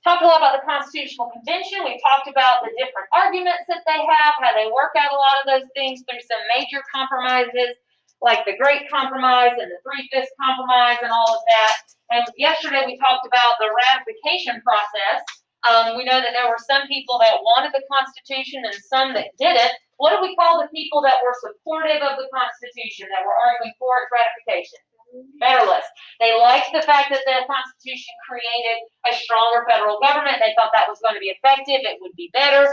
talked a lot about the Constitutional Convention. We talked about the different arguments that they have, how they work out a lot of those things through some major compromises, like the Great Compromise and the Three-Fifths Compromise and all of that. And yesterday we talked about the ratification process. We know that there were some people that wanted the Constitution and some that didn't. What do we call the people that were supportive of the Constitution, that were arguing for its ratification? Federalists. They liked the fact that the Constitution created a stronger federal government. They thought that was going to be effective. It would be better.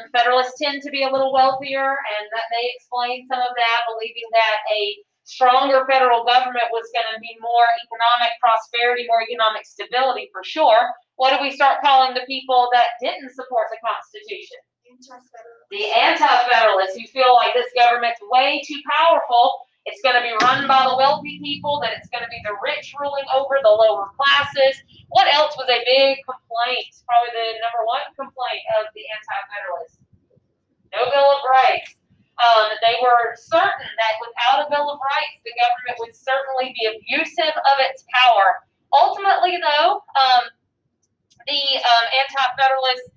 Federalists tend to be a little wealthier, and that may explain some of that, believing that a stronger federal government was going to be more economic prosperity, more economic stability for sure. What do we start calling the people that didn't support the Constitution? The anti-federalists, who feel like this government's way too powerful. It's going to be run by the wealthy people, that it's going to be the rich ruling over the lower classes. What else was a big complaint? Probably the number one complaint of the anti-federalists. No Bill of Rights. They were certain that without a Bill of Rights, the government would certainly be abusive of its power. Ultimately, though, the anti-federalists,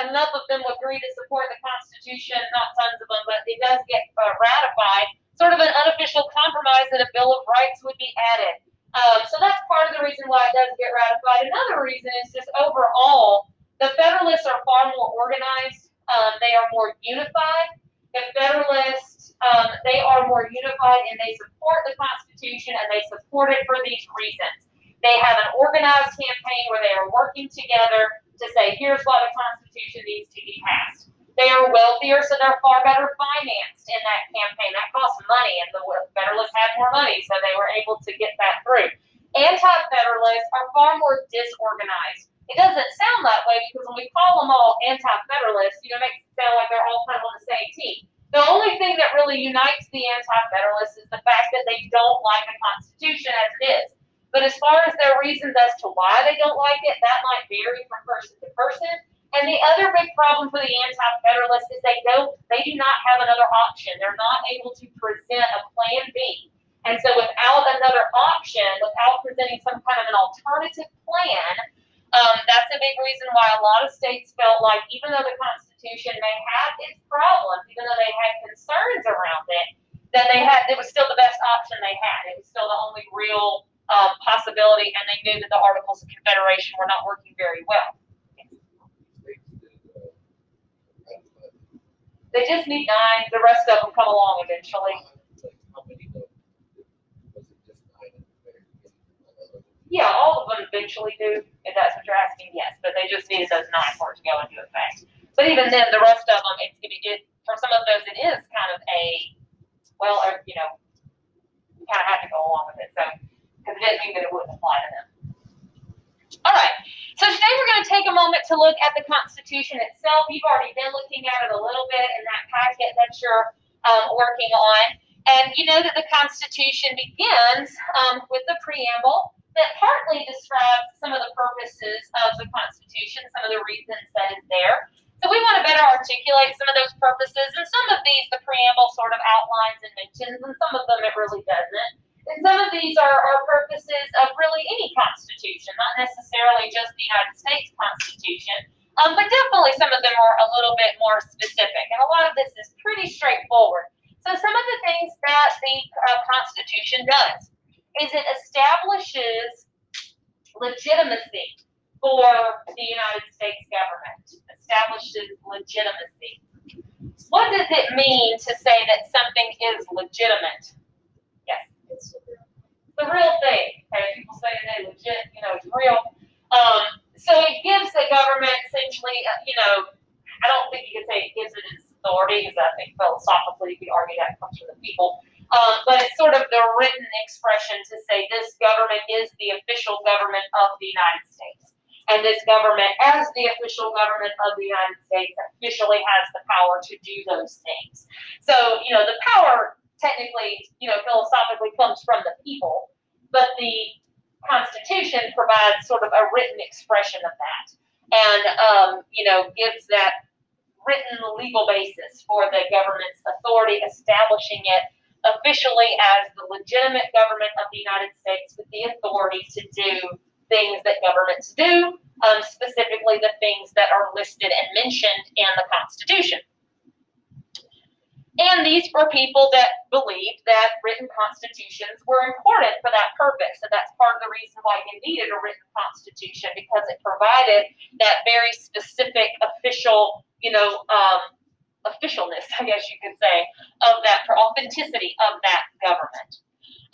enough of them agree to support the Constitution, not tons of them, but it does get ratified. Sort of an unofficial compromise that a Bill of Rights would be added. So that's part of the reason why it does get ratified. Another reason is just overall, the Federalists are far more organized. They are more unified. The Federalists, they are more unified, and they support the Constitution, and they support it for these reasons. They have an organized campaign where they are working together to say, here's why the Constitution needs to be passed. They are wealthier, so they're far better financed in that campaign. That costs money, and the Federalists had more money, so they were able to get that through. Anti-Federalists are far more disorganized. It doesn't sound that way because when we call them all anti-Federalists, it makes it sound like they're all kind of on the same team. The only thing that really unites the anti-Federalists is the fact that they don't like the Constitution as it is. But as far as their reasons as to why they don't like it, that might vary from person to person. And the other big problem for the anti-federalists is they do not have another option. They're not able to present a plan B. And so without another option, without presenting some kind of an alternative plan, that's a big reason why a lot of states felt like even though the Constitution may have its problems, even though they had concerns around it, that it was still the best option they had. It was still the only real possibility, and they knew that the Articles of Confederation were not working very well. They just need 9. The rest of them come along eventually. Yeah, all of them eventually do, if that's what you're asking, yes. But they just needed those 9 for it to go into effect. But even then, the rest of them, for some of those, it is kind of you kind of have to go along with it. So, because it didn't mean that it wouldn't apply to them. All right. So today we're going to take a moment to look at the Constitution itself. You've already been looking at it a little bit in that packet that you're working on. And you know that the Constitution begins with the preamble that partly describes some of the purposes of the Constitution, some of the reasons that is there. So we want to better articulate some of those purposes. And some of these, the preamble sort of outlines and mentions, and some of them it really doesn't. And some of these are purposes of really any Constitution, not necessarily just the United States Constitution, but definitely some of them are a little bit more specific. And a lot of this is pretty straightforward. So some of the things that the Constitution does is it establishes legitimacy for the United States government, establishes legitimacy. What does it mean to say that something is legitimate? Yes. It's the real thing. Okay, people say they legit, it's real. So it gives the government essentially, I don't think you can say it gives it its authority, because I think philosophically you could argue that comes from the people. But it's sort of the written expression to say this government is the official government of the United States. And this government, as the official government of the United States, officially has the power to do those things. So, the power technically, philosophically comes from the people, but the Constitution provides sort of a written expression of that and, gives that written legal basis for the government's authority, establishing it officially as the legitimate government of the United States with the authority to do things that governments do, specifically the things that are listed and mentioned in the Constitution. And these were people that believed that written constitutions were important for that purpose. And that's part of the reason why you needed a written constitution, because it provided that very specific official, officialness, I guess you could say, of that, for authenticity of that government.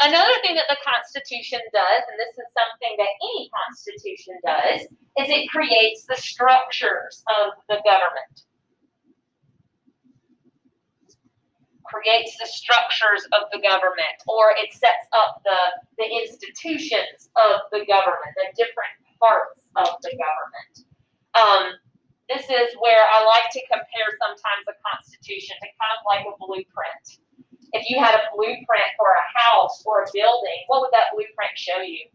Another thing that the Constitution does, and this is something that any constitution does, is it creates the structures of the government. Creates the structures of the government, or it sets up the institutions of the government, the different parts of the government. This is where I like to compare sometimes a constitution to kind of like a blueprint. If you had a blueprint for a house or a building, what would that blueprint show you?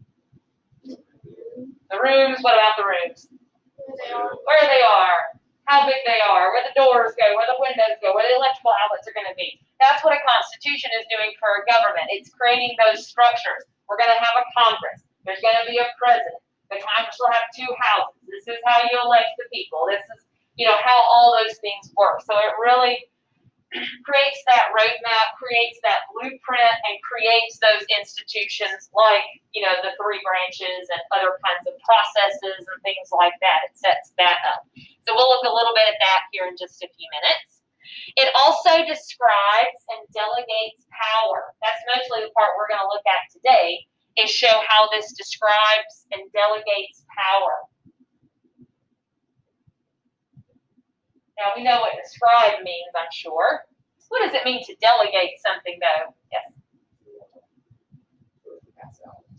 The rooms, what about the rooms? Where they are, how big they are, where the doors go, where the windows go, where the electrical outlets are going to be. That's what a constitution is doing for a government. It's creating those structures. We're going to have a Congress. There's going to be a president. The Congress will have 2 houses. This is how you elect the people. This is, how all those things work. So it really creates that roadmap, creates that blueprint, and creates those institutions like, the 3 branches and other kinds of processes and things like that. It sets that up. So we'll look a little bit at that here in just a few minutes. It also describes and delegates power. That's mostly the part we're going to look at today, is show how this describes and delegates power. Now, we know what describe means, I'm sure. What does it mean to delegate something, though? Yes?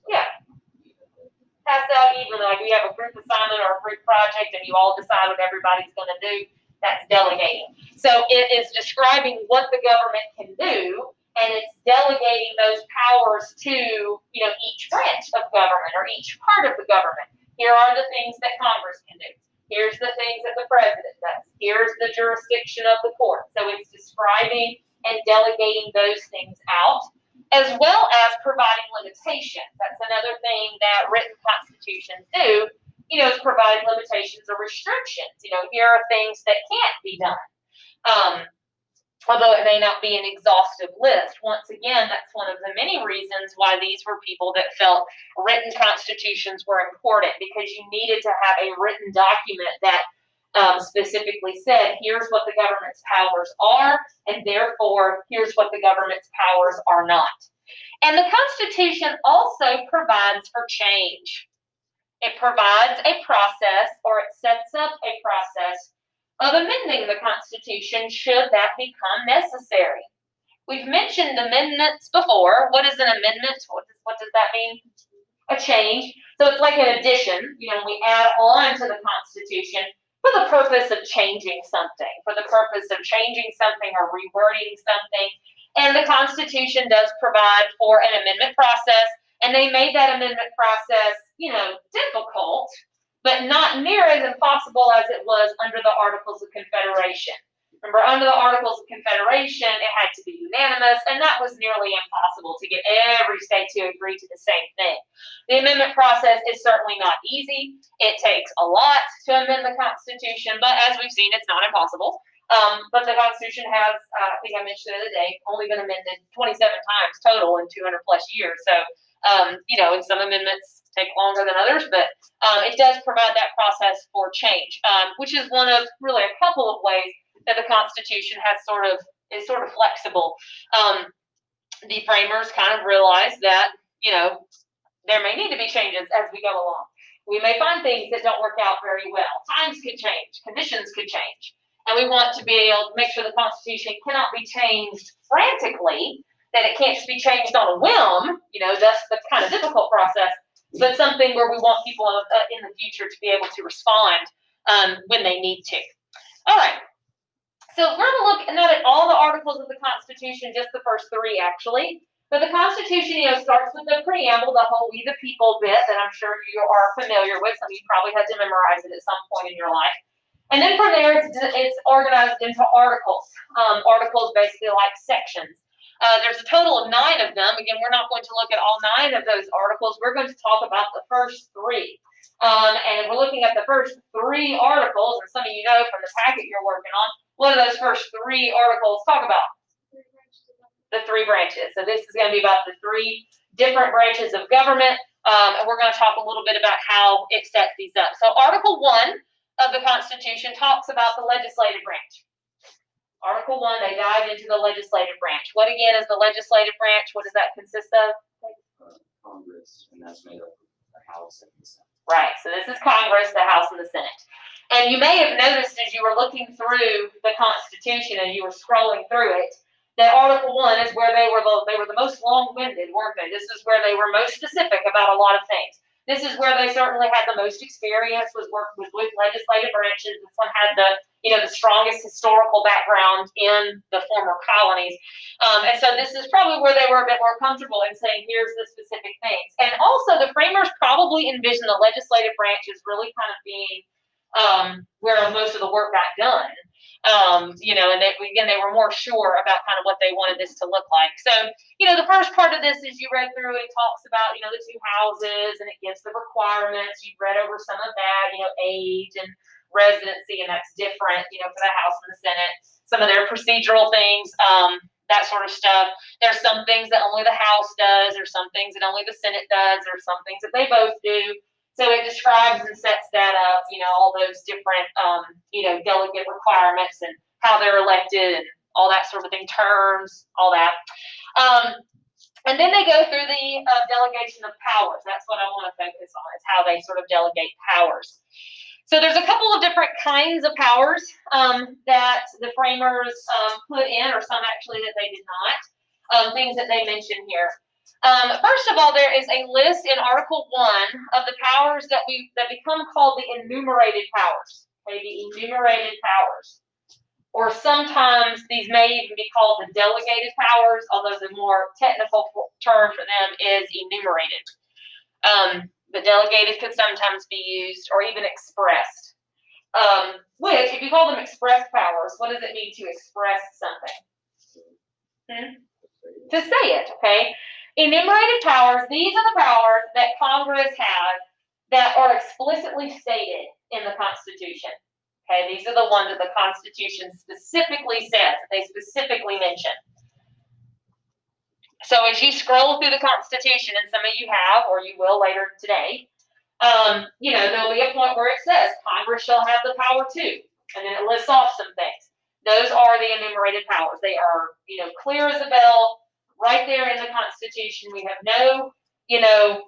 Yeah. Pass out evenly. Like you have a group assignment or a group project and you all decide what everybody's going to do. That's delegating. So it is describing what the government can do, and it's delegating those powers to, each branch of government or each part of the government. Here are the things that Congress can do. Here's the things that the president does. Here's the jurisdiction of the court. So it's describing and delegating those things out, as well as providing limitations. That's another thing that written constitutions do, is providing limitations or restrictions. Here are things that can't be done. Although it may not be an exhaustive list. Once again, that's one of the many reasons why these were people that felt written constitutions were important, because you needed to have a written document that specifically said, here's what the government's powers are, and therefore, here's what the government's powers are not. And the Constitution also provides for change. It provides a process, or it sets up a process of amending the Constitution should that become necessary. We've mentioned amendments before. What is an amendment? What does that mean? A change. So it's like an addition. We add on to the Constitution for the purpose of changing something, for the purpose of changing something or rewording something. And the Constitution does provide for an amendment process, and they made that amendment process, difficult, but not near as impossible as it was under the Articles of Confederation. Remember, under the Articles of Confederation, it had to be unanimous, and that was nearly impossible to get every state to agree to the same thing. The amendment process is certainly not easy. It takes a lot to amend the Constitution, but as we've seen, it's not impossible. But the Constitution has, I think I mentioned the other day, only been amended 27 times total in 200 plus years. So, and some amendments take longer than others, but it does provide that process for change, which is one of really a couple of ways that the Constitution is sort of flexible. The framers kind of realized that, there may need to be changes as we go along. We may find things that don't work out very well. Times could change, conditions could change. And we want to be able to make sure the Constitution cannot be changed frantically, that it can't just be changed on a whim, that's the kind of difficult process, but something where we want people in the future to be able to respond when they need to. All right. So we're going to look not at all the articles of the Constitution, just the first 3 actually. But the Constitution, starts with the preamble, the whole "We the People" bit that I'm sure you are familiar with. Some of you probably had to memorize it at some point in your life. And then from there, it's organized into articles. Articles basically like sections. There's a total of 9 of them. Again, we're not going to look at all 9 of those articles. We're going to talk about the first 3. And we're looking at the first 3 articles, and some of you know from the packet you're working on, what do those first 3 articles talk about? The 3 branches. So this is going to be about the 3 different branches of government, and we're going to talk a little bit about how it sets these up. So Article 1 of the Constitution talks about the legislative branch. Article 1, they dive into the legislative branch. What again is the legislative branch? What does that consist of? Congress, and that's made up of the House and the Senate. Right, so this is Congress, the House, and the Senate. And you may have noticed as you were looking through the Constitution, as you were scrolling through it, that Article 1 is where they were the most long-winded, weren't they? This is where they were most specific about a lot of things. This is where they certainly had the most experience, was working with legislative branches. This one had the strongest historical background in the former colonies. And so this is probably where they were a bit more comfortable in saying, here's the specific things. And also the framers probably envisioned the legislative branch as really kind of being where most of the work got done. And they were more sure about kind of what they wanted this to look like. So, the first part of this, as you read through it, talks about, the 2 houses, and it gives the requirements. You've read over some of that, age and residency, and that's different, for the House and the Senate. Some of their procedural things, that sort of stuff. There's some things that only the House does, there's some things that only the Senate does, there's some things that they both do. So it describes and sets that up, all those different, delegate requirements and how they're elected and all that sort of thing, terms, all that. And then they go through the delegation of powers. That's what I want to focus on, is how they sort of delegate powers. So there's a couple of different kinds of powers that the framers put in, or some actually that they did not, things that they mention here. First of all, there is a list in Article 1 of the powers that become called the enumerated powers. Okay, the enumerated powers. Or sometimes these may even be called the delegated powers, although the more technical term for them is enumerated. The delegated could sometimes be used or even expressed. Which, if you call them express powers, what does it mean to express something? To say it, okay? Enumerated powers, these are the powers that Congress has that are explicitly stated in the Constitution. Okay, these are the ones that the Constitution specifically says, they specifically mention. So as you scroll through the Constitution, and some of you have, or you will later today, there'll be a point where it says Congress shall have the power to, and then it lists off some things. Those are the enumerated powers. They are, clear as a bell, right there in the Constitution. We have no,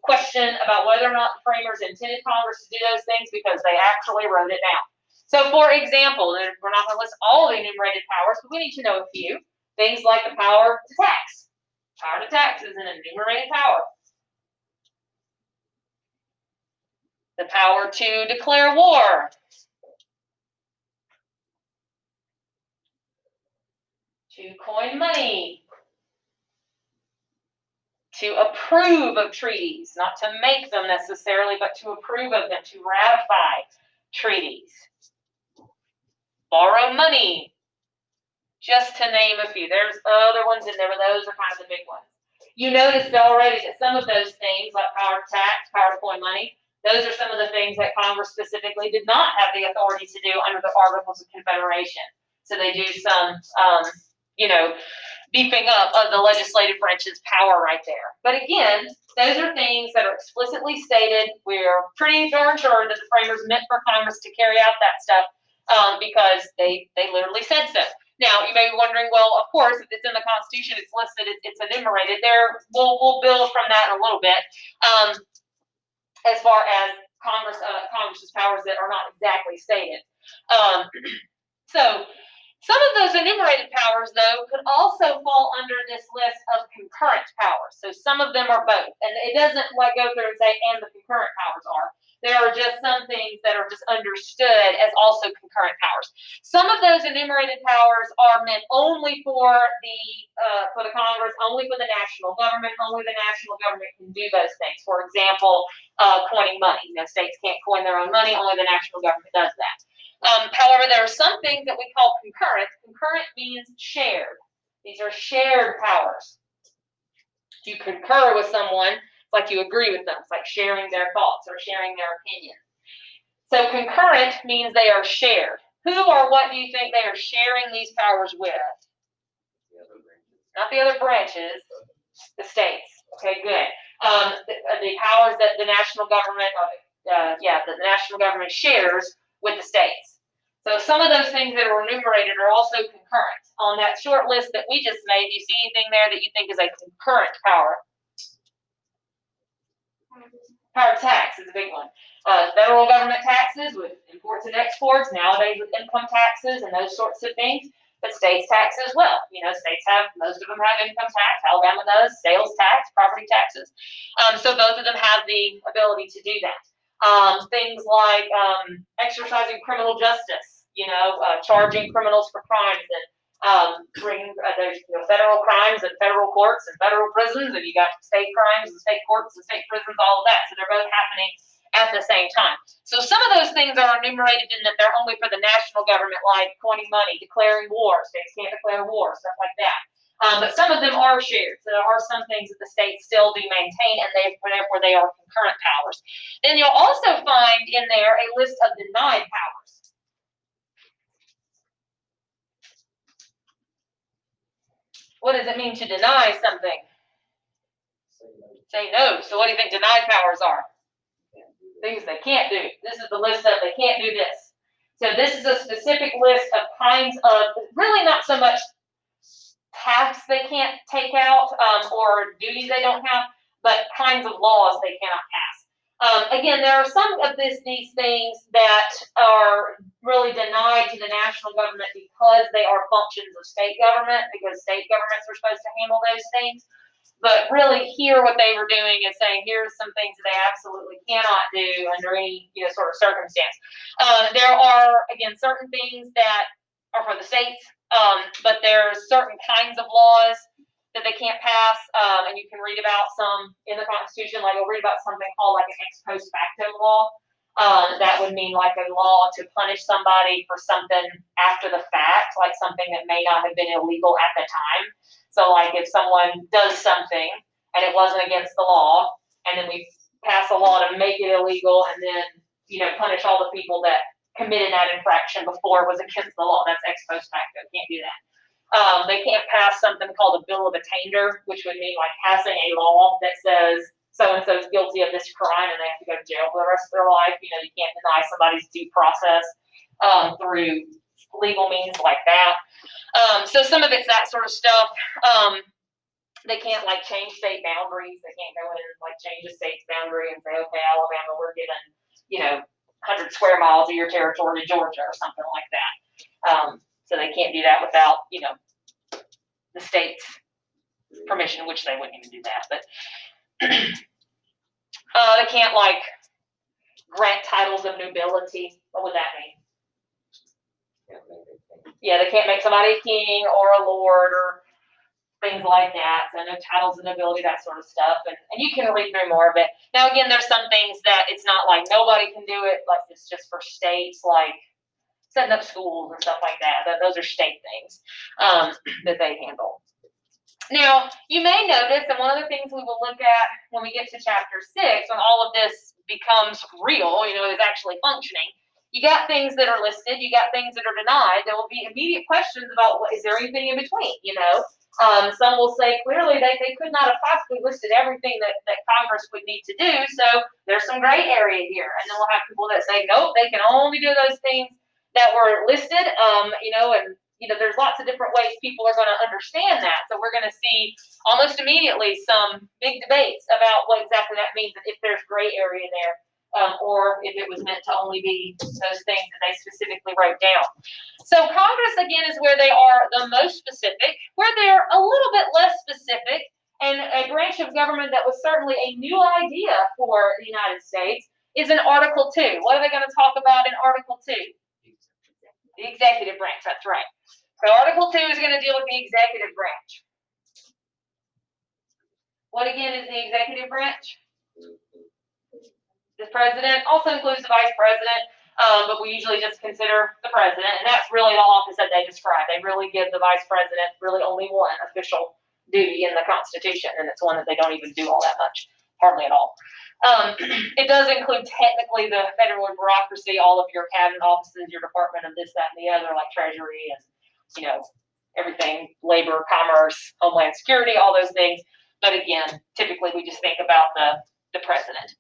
question about whether or not the framers intended Congress to do those things, because they actually wrote it down. So, for example, we're not going to list all the enumerated powers, but we need to know a few. Things like the power to tax. Power to tax is an enumerated power. The power to declare war. To coin money. To approve of treaties, not to make them necessarily, but to approve of them, to ratify treaties. Borrow money, just to name a few. There's other ones in there, but those are kind of the big ones. You noticed already that some of those things, like power to tax, power to coin money, those are some of the things that Congress specifically did not have the authority to do under the Articles of Confederation. So they do some, beefing up of the legislative branch's power right there. But again, those are things that are explicitly stated. We're pretty darn sure that the framers meant for Congress to carry out that stuff because they literally said so. Now, you may be wondering, well, of course, if it's in the Constitution, it's listed, it's enumerated. We'll build from that in a little bit as far as Congress's powers that are not exactly stated. So some of those enumerated powers, though, could also fall under this list of concurrent powers. So some of them are both. And it doesn't go through and say, and the concurrent powers are. There are just some things that are just understood as also concurrent powers. Some of those enumerated powers are meant only for the Congress, only for the national government. Only the national government can do those things. For example, coining money. States can't coin their own money. Only the national government does that. However, there are some things that we call concurrent. Concurrent means shared. These are shared powers. You concur with someone, it's like you agree with them. It's like sharing their thoughts or sharing their opinion. So concurrent means they are shared. Who or what do you think they are sharing these powers with? Not the other branches, the states. Okay, good. The powers that the national government, that the national government shares with the states. So some of those things that are enumerated are also concurrent. On that short list that we just made, do you see anything there that you think is a concurrent power? Power tax is a big one. Federal government taxes with imports and exports, nowadays with income taxes and those sorts of things, but states tax as well. States most of them have income tax. Alabama does, sales tax, property taxes. So both of them have the ability to do that. Things like exercising criminal justice, charging criminals for crimes and bringing there's federal crimes and federal courts and federal prisons, and you got state crimes and state courts and state prisons, all of that. So they're both happening at the same time. So some of those things are enumerated in that they're only for the national government, like coining money, declaring war. States can't declare war, stuff like that. But some of them are shared. So there are some things that the states still do maintain, and therefore they are concurrent powers. Then you'll also find in there a list of denied powers. What does it mean to deny something? Say no. So what do you think denied powers are? Things they can't do. This is the list of they can't do this. So this is a specific list of kinds of, really not so much tasks they can't take out or duties they don't have, but kinds of laws they cannot pass. Again, there are some of these things that are really denied to the national government because they are functions of state government, because state governments are supposed to handle those things. But really here what they were doing is saying, here's some things that they absolutely cannot do under any sort of circumstance. There are, again, certain things that are for the states, but there's certain kinds of laws that they can't pass, and you can read about some in the Constitution, like you'll read about something called like an ex post facto law. That would mean like a law to punish somebody for something after the fact, like something that may not have been illegal at the time. So like if someone does something and it wasn't against the law, and then we pass a law to make it illegal and then, punish all the people that committed that infraction before it was against the law. That's ex post facto. Can't do that. They can't pass something called a bill of attainder, which would mean like passing a law that says so-and-so is guilty of this crime and they have to go to jail for the rest of their life. You can't deny somebody's due process through legal means like that. So some of it's that sort of stuff. They can't like change state boundaries. They can't go in and like change a state's boundary and say, okay, Alabama, we're giving, 100 square miles of your territory to Georgia or something like that. So they can't do that without, the state's permission, which they wouldn't even do that. But they can't like grant titles of nobility. What would that mean? Yeah, they can't make somebody a king or a lord or things like that. So no titles of nobility, that sort of stuff. And you can read through more of it. Now, again, there's some things that it's not like nobody can do it. Like it's just for states, like setting up schools and stuff like that. Those are state things that they handle. Now, you may notice, and one of the things we will look at when we get to chapter 6, when all of this becomes real, is actually functioning, you got things that are listed, you got things that are denied. There will be immediate questions about, is there anything in between, Some will say clearly they could not have possibly listed everything that Congress would need to do, so there's some gray area here. And then we'll have people that say, nope, they can only do those things that were listed, and there's lots of different ways people are going to understand that. So we're going to see almost immediately some big debates about what exactly that means, and if there's gray area there, or if it was meant to only be those things that they specifically wrote down. So Congress, again, is where they are the most specific, where they're a little bit less specific, and a branch of government that was certainly a new idea for the United States is in Article 2. What are they going to talk about in Article 2? The executive branch, that's right. So Article 2 is going to deal with the executive branch. What again is the executive branch? The president, also includes the vice president. But we usually just consider the president, and that's really the office that they describe. They really give the vice president really only one official duty in the Constitution, and it's one that they don't even do all that much, hardly at all. It does include technically the federal bureaucracy, all of your cabinet offices, your department of this, that, and the other, like Treasury and, you know, everything, labor, commerce, homeland security, all those things. But again, typically we just think about the president.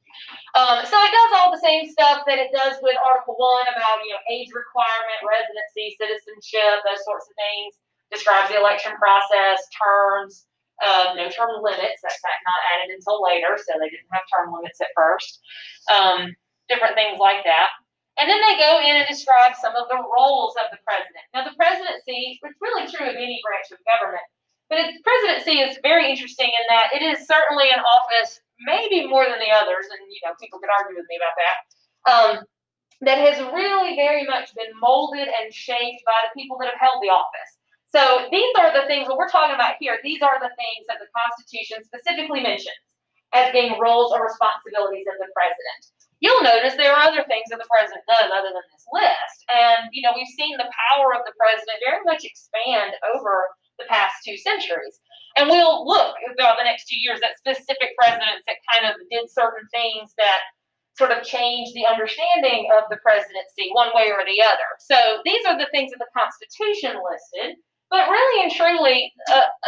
So it does all the same stuff that it does with Article 1 about, you know, age requirement, residency, citizenship, those sorts of things. Describes the election process, terms, no term limits. That's not added until later, so they didn't have term limits at first. Different things like that. And then they go in and describe some of the roles of the president. Now, the presidency, it's really true of any branch of government, but the presidency is very interesting in that it is certainly an office, maybe more than the others, and you know, people could argue with me about that, that has really very much been molded and shaped by the people that have held the office. So these are the things, what we're talking about here, these are the things that the Constitution specifically mentions as being roles or responsibilities of the president. You'll notice there are other things that the president does other than this list. And, you know, we've seen the power of the president very much expand over the past 2 centuries. And we'll look throughout the next 2 years at specific presidents that kind of did certain things that sort of changed the understanding of the presidency one way or the other. So these are the things that the Constitution listed. But really and truly,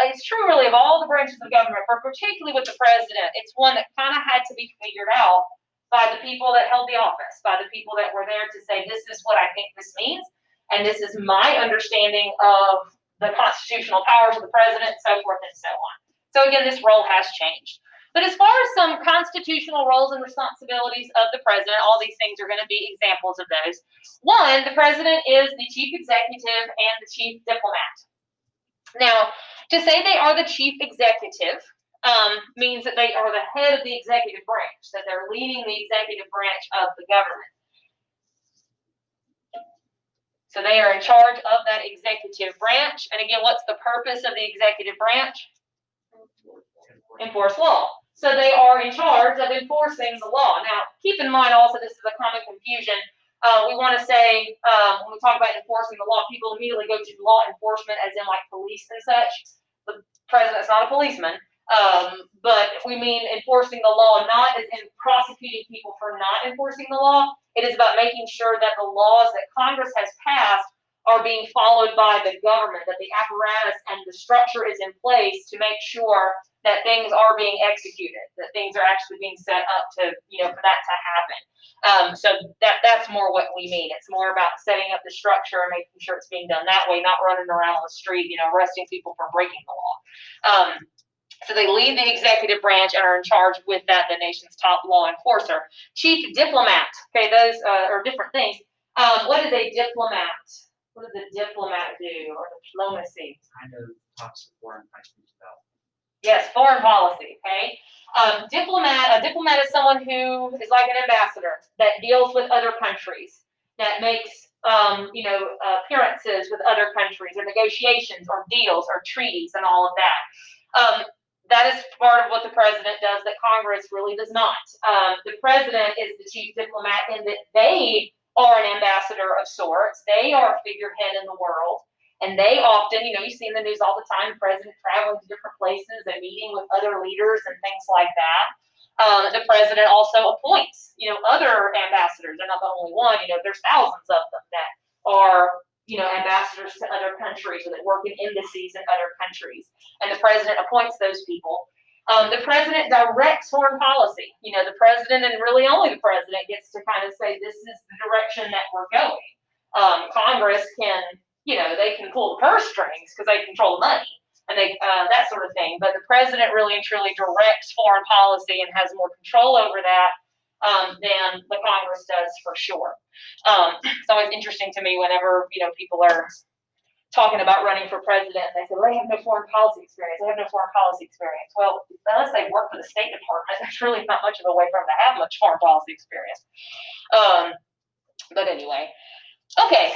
it's true really of all the branches of government, but particularly with the president, it's one that kind of had to be figured out by the people that held the office, by the people that were there to say, this is what I think this means, and this is my understanding of the constitutional powers of the president, so forth and so on. So again, this role has changed. But as far as some constitutional roles and responsibilities of the president, all these things are going to be examples of those. One, the president is the chief executive and the chief diplomat. Now, to say they are the chief executive means that they are the head of the executive branch, that they're leading the executive branch of the government. So they are in charge of that executive branch. And again, what's the purpose of the executive branch? Enforce law. So they are in charge of enforcing the law. Now, keep in mind also, this is a common confusion. We want to say, when we talk about enforcing the law, people immediately go to law enforcement as in like police and such. The president's not a policeman. But we mean enforcing the law, not as in prosecuting people for not enforcing the law. It is about making sure that the laws that Congress has passed are being followed by the government, that the apparatus and the structure is in place to make sure that things are being executed, that things are actually being set up to, you know, for that to happen. So that's more what we mean. It's more about setting up the structure and making sure it's being done that way, not running around on the street, you know, arresting people for breaking the law. So they lead the executive branch and are in charge with that, the nation's top law enforcer. Chief diplomat, okay, those are different things. What is a diplomat? What does a diplomat do, or diplomacy? Kind of talks to foreign countries about. Yes, foreign policy, okay? A diplomat is someone who is like an ambassador that deals with other countries, that makes, appearances with other countries, or negotiations, or deals, or treaties, and all of that. That is part of what the president does that Congress really does not. The president is the chief diplomat in that they are an ambassador of sorts. They are a figurehead in the world. And they often, you know, you see in the news all the time, the president traveling to different places and meeting with other leaders and things like that. The president also appoints, you know, other ambassadors. They're not the only one. You know, there's thousands of them that are, you know, ambassadors to other countries, or that work in embassies in other countries. And the president appoints those people. The president directs foreign policy. You know, the president, and really only the president, gets to kind of say, this is the direction that we're going. Congress can, you know, they can pull the purse strings because they control the money and they that sort of thing. But the president really and truly directs foreign policy and has more control over that than the Congress does, for sure. It's always interesting to me whenever, you know, people are talking about running for president, they say, well, they have no foreign policy experience. They have no foreign policy experience. Well, unless they work for the State Department, there's really not much of a way for them to have much foreign policy experience. But anyway, okay.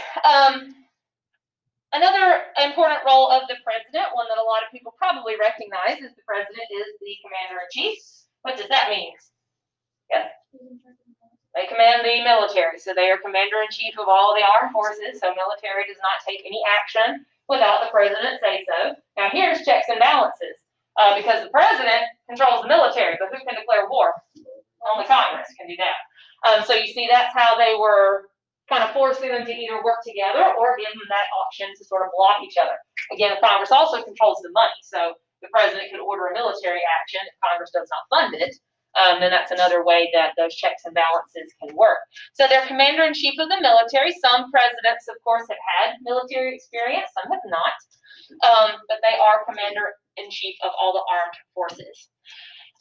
Another important role of the president, one that a lot of people probably recognize, is the president is the commander-in-chief. What does that mean? Yes? They command the military, so they are commander-in-chief of all the armed forces, so military does not take any action without the president say so. Now here's checks and balances, because the president controls the military, but who can declare war? Only Congress can do that. So you see that's how they were kind of forcing them to either work together or give them that option to sort of block each other. Again, Congress also controls the money, so the president could order a military action if Congress does not fund it. Then that's another way that those checks and balances can work. So they're commander-in-chief of the military. Some presidents, of course, have had military experience, some have not, but they are commander-in-chief of all the armed forces.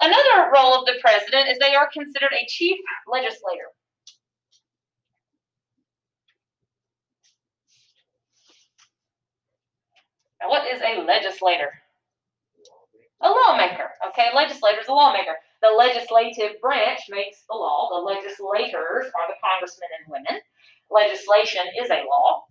Another role of the president is they are considered a chief legislator. Now, what is a legislator? A lawmaker. Okay, legislator is a lawmaker. The legislative branch makes the law. The legislators are the congressmen and women. Legislation is a law.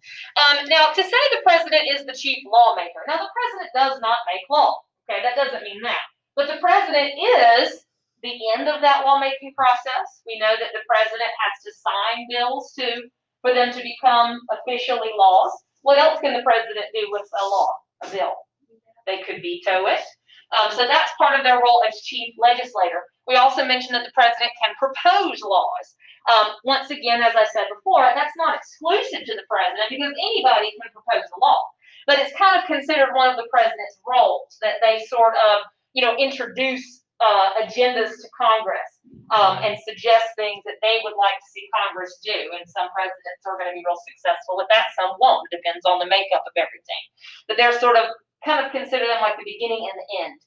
Now, to say the president is the chief lawmaker, now the president does not make law. Okay, that doesn't mean that. But the president is the end of that lawmaking process. We know that the president has to sign bills for them to become officially laws. What else can the president do with a law, a bill? They could veto it. So that's part of their role as chief legislator. We also mentioned that the president can propose laws. Once again, as I said before, that's not exclusive to the president because anybody can propose a law. But it's kind of considered one of the president's roles that they sort of, introduce agendas to Congress and suggest things that they would like to see Congress do. And some presidents are going to be real successful with that, some won't. It depends on the makeup of everything. But they're sort of kind of consider them like the beginning and the end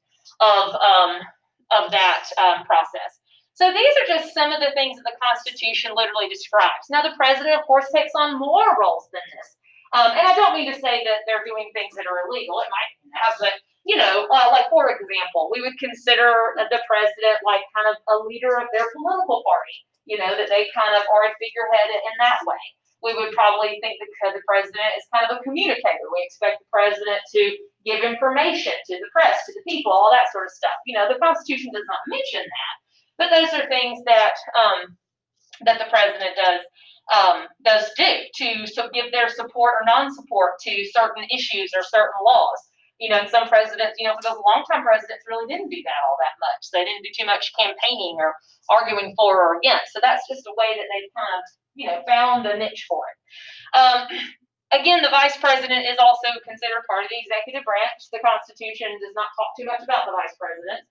of that process. So these are just some of the things that the Constitution literally describes. Now, the president, of course, takes on more roles than this. And I don't mean to say that they're doing things that are illegal. It might have, but, like, for example, we would consider the president like kind of a leader of their political party, that they kind of are a figurehead in that way. We would probably think that the president is kind of a communicator. We expect the president to give information to the press, to the people, all that sort of stuff. The Constitution does not mention that, but those are things that that the president does do to give their support or non-support to certain issues or certain laws. Some presidents, for those long-time presidents, really didn't do that all that much. They didn't do too much campaigning or arguing for or against. So that's just a way that they've kind of, found a niche for it. Again, the vice president is also considered part of the executive branch. The Constitution does not talk too much about the vice president.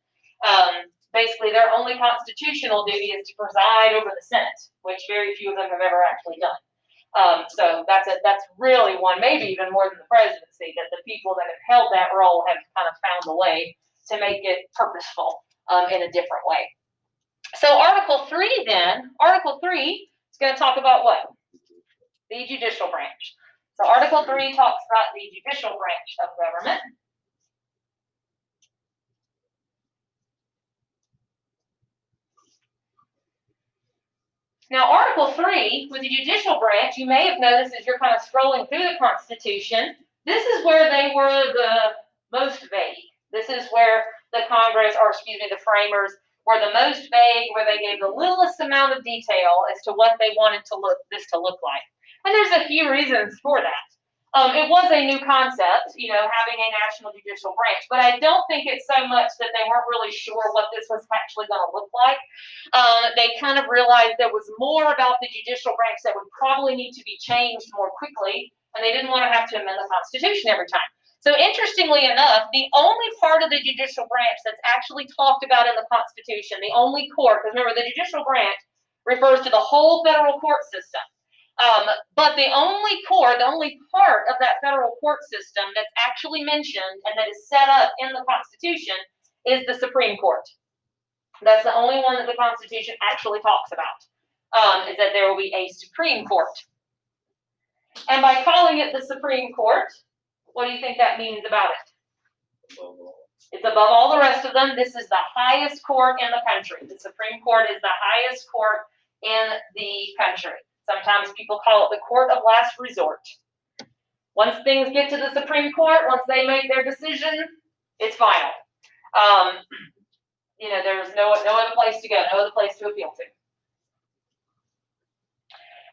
Basically, their only constitutional duty is to preside over the Senate, which very few of them have ever actually done. So that's really one, maybe even more than the presidency, that the people that have held that role have kind of found a way to make it purposeful in a different way. So Article 3 is going to talk about what? The judicial branch. So Article 3 talks about the judicial branch of government. Now, Article 3, with the judicial branch, you may have noticed as you're kind of scrolling through the Constitution, this is where they were the most vague. This is where the framers were the most vague, where they gave the littlest amount of detail as to what they wanted this to look like. And there's a few reasons for that. It was a new concept, having a national judicial branch, but I don't think it's so much that they weren't really sure what this was actually going to look like. They kind of realized there was more about the judicial branch that would probably need to be changed more quickly, and they didn't want to have to amend the Constitution every time. So interestingly enough, the only part of the judicial branch that's actually talked about in the Constitution, the only court, because remember, the judicial branch refers to the whole federal court system. But the only part of that federal court system that's actually mentioned and that is set up in the Constitution is the Supreme Court. That's the only one that the Constitution actually talks about, is that there will be a Supreme Court. And by calling it the Supreme Court, what do you think that means about it? It's above all the rest of them. This is the highest court in the country. The Supreme Court is the highest court in the country. Sometimes people call it the court of last resort. Once things get to the Supreme Court, once they make their decision, it's final. There's no other place to go, no other place to appeal to.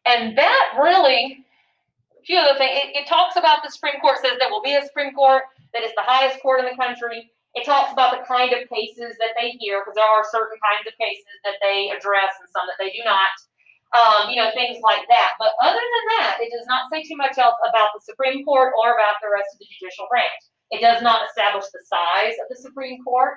And that really, a few other things, it talks about the Supreme Court, says there will be a Supreme Court that is the highest court in the country. It talks about the kind of cases that they hear, because there are certain kinds of cases that they address and some that they do not. Things like that. But other than that, it does not say too much else about the Supreme Court or about the rest of the judicial branch. It does not establish the size of the Supreme Court.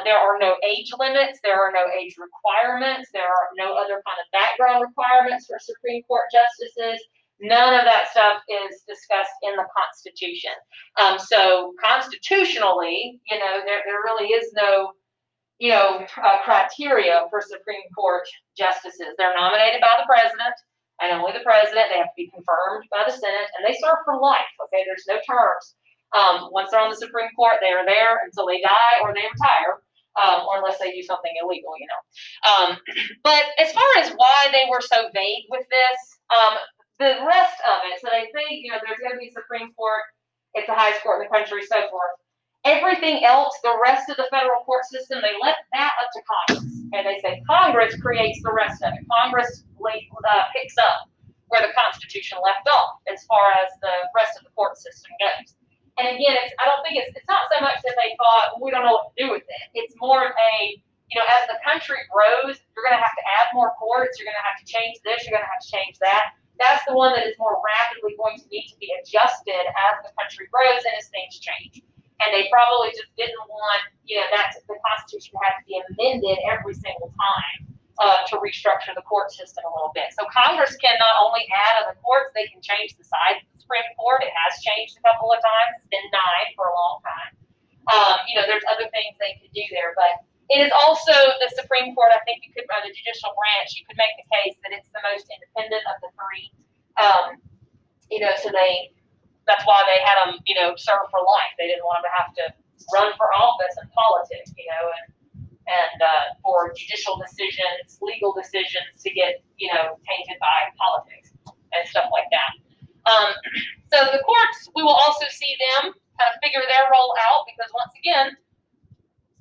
There are no age limits. There are no age requirements. There are no other kind of background requirements for Supreme Court justices. None of that stuff is discussed in the Constitution. So constitutionally, there really is no criteria for Supreme Court justices. They're nominated by the president, and only the president. They have to be confirmed by the Senate, and they serve for life. Okay, there's no terms. Once they're on the Supreme Court, they are there until they die or they retire, or unless they do something illegal, But as far as why they were so vague with this, the rest of it, so they say, there's going to be a Supreme Court, it's the highest court in the country, so forth. Everything else, the rest of the federal court system, they left that up to Congress. And they say Congress creates the rest of it. Congress picks up where the Constitution left off as far as the rest of the court system goes. And again, I don't think it's not so much that they thought, we don't know what to do with it. It's more of as the country grows, you're going to have to add more courts. You're going to have to change this. You're going to have to change that. That's the one that is more rapidly going to need to be adjusted as the country grows and as things change. And they probably just didn't want, that the Constitution had to be amended every single time to restructure the court system a little bit. So Congress can not only add other courts, they can change the size of the Supreme Court. It has changed a couple of times. It's been 9 for a long time. There's other things they could do there, but it is also the Supreme Court. I think you could, by the judicial branch, you could make the case that it's the most independent of the 3. So that's why they had them, serve for life. They didn't want them to have to run for office and politics, and for judicial decisions, legal decisions to get, tainted by politics and stuff like that. So the courts, we will also see them kind of figure their role out, because once again,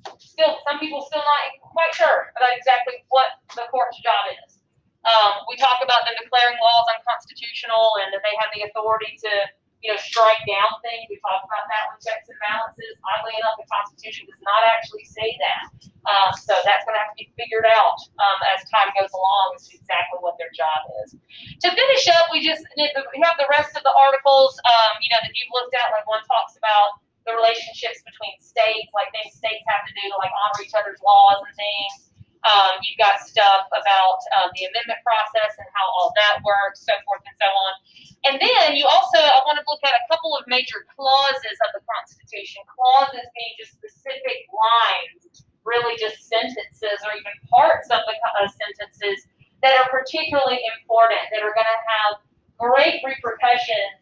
some people still not quite sure about exactly what the court's job is. We talk about them declaring laws unconstitutional and that they have the authority to, strike down things. We talk about that with checks and balances. Oddly enough, the Constitution does not actually say that. So that's going to have to be figured out as time goes along as to exactly what their job is. To finish up, we have the rest of the articles, that you've looked at. Like one talks about the relationships between states, like things states have to do to honor each other's laws and things. You've got stuff about the amendment process and how all that works, so forth and so on. And then you also, I want to look at a couple of major clauses of the Constitution. Clauses being just specific lines, really just sentences or even parts of the sentences that are particularly important, that are going to have great repercussions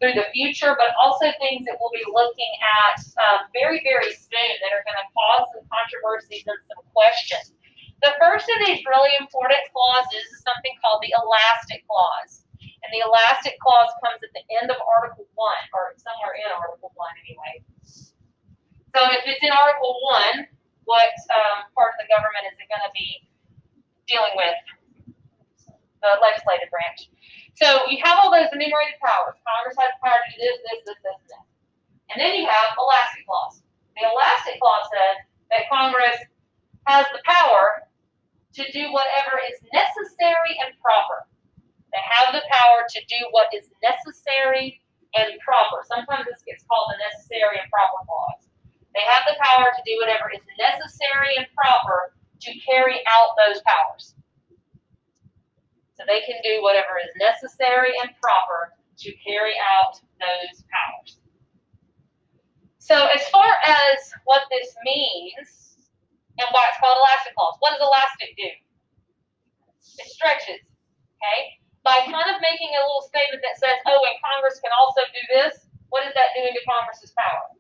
through the future, but also things that we'll be looking at very, very soon that are going to cause some controversies and some questions. The first of these really important clauses is something called the Elastic Clause. And the Elastic Clause comes at the end of Article 1, or somewhere in Article 1 anyway. So if it's in Article 1, what part of the government is it going to be dealing with? The legislative branch. So you have all those enumerated powers. Congress has the power to do this, this, this, this, and this. And then you have Elastic Clause. The Elastic Clause says that Congress has the power to do whatever is necessary and proper. They have the power to do what is necessary and proper. Sometimes this gets called the Necessary and Proper Clause. They have the power to do whatever is necessary and proper to carry out those powers. So they can do whatever is necessary and proper to carry out those powers. So as far as what this means and why it's called Elastic Clause, what does elastic do? It stretches, okay? By kind of making a little statement that says, oh, and Congress can also do this, what is that doing to Congress's power?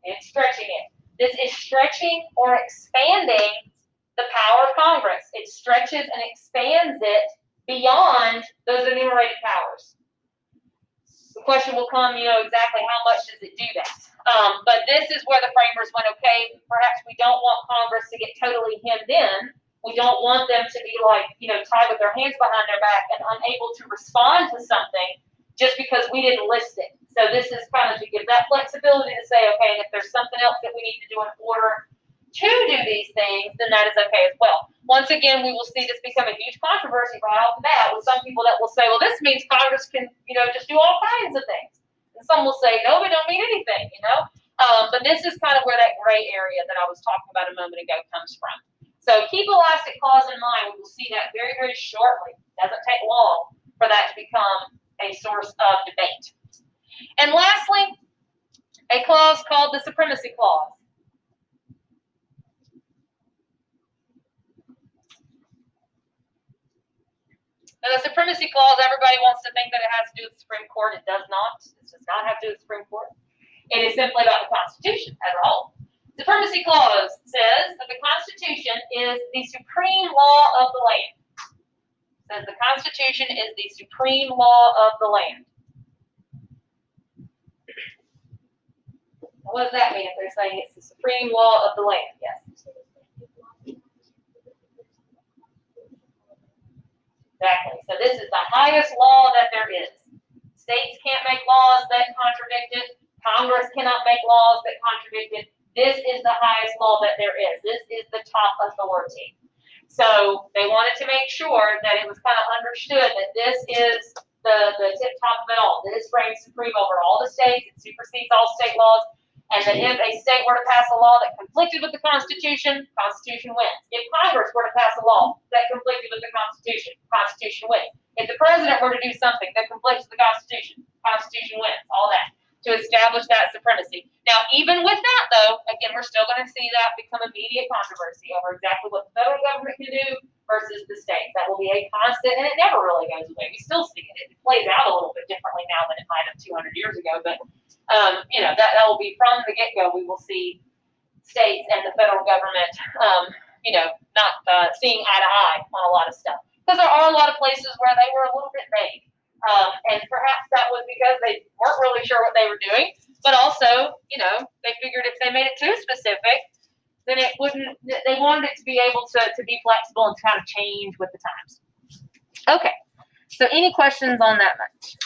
It's stretching it. This is stretching or expanding the power of Congress. It stretches and expands it beyond those enumerated powers. The question will come, exactly how much does it do that? But this is where the framers went, okay, perhaps we don't want Congress to get totally hemmed in We don't want them to be like, tied with their hands behind their back and unable to respond to something just because we didn't list it. So this is kind of to give that flexibility to say, okay, and if there's something else that we need to do in order to do these things, then that is okay as well. Once again, we will see this become a huge controversy right off the bat with some people that will say, well, this means Congress can, just do all kinds of things. And some will say, no, it don't mean anything, But this is kind of where that gray area that I was talking about a moment ago comes from. So keep elastic clause in mind. We will see that very, very shortly. It doesn't take long for that to become a source of debate. And lastly, a clause called the supremacy clause. Now, the supremacy clause, everybody wants to think that it has to do with the Supreme Court. It does not. It does not have to do with the Supreme Court. It is simply about the Constitution as a whole. Supremacy clause says that the Constitution is the supreme law of the land. It says the Constitution is the supreme law of the land. What does that mean if they're saying it's the supreme law of the land? Yes. Exactly. So this is the highest law that there is. States can't make laws that contradict it. Congress cannot make laws that contradict it. This is the highest law that there is. This is the top authority. So they wanted to make sure that it was kind of understood that this is the tip top of it all. This reigns supreme over all the states. It supersedes all state laws. And that if a state were to pass a law that conflicted with the Constitution, Constitution wins. If Congress were to pass a law that conflicted with the Constitution, Constitution wins. If the president were to do something that conflicts with the Constitution, Constitution wins. All that to establish that supremacy. Now, even with that, though, again, we're still going to see that become immediate controversy over exactly what the federal government can do versus the states. That will be a constant, and it never really goes away. We still see it. It plays out a little bit differently now than it might have 200 years ago, but that will be from the get-go. We will see states and the federal government, not seeing eye to eye on a lot of stuff. Because there are a lot of places where they were a little bit vague. And perhaps that was because they weren't really sure what they were doing, but also, they figured if they made it too specific, then it wouldn't, they wanted it to be able to be flexible and kind of change with the times. Okay, so any questions on that much?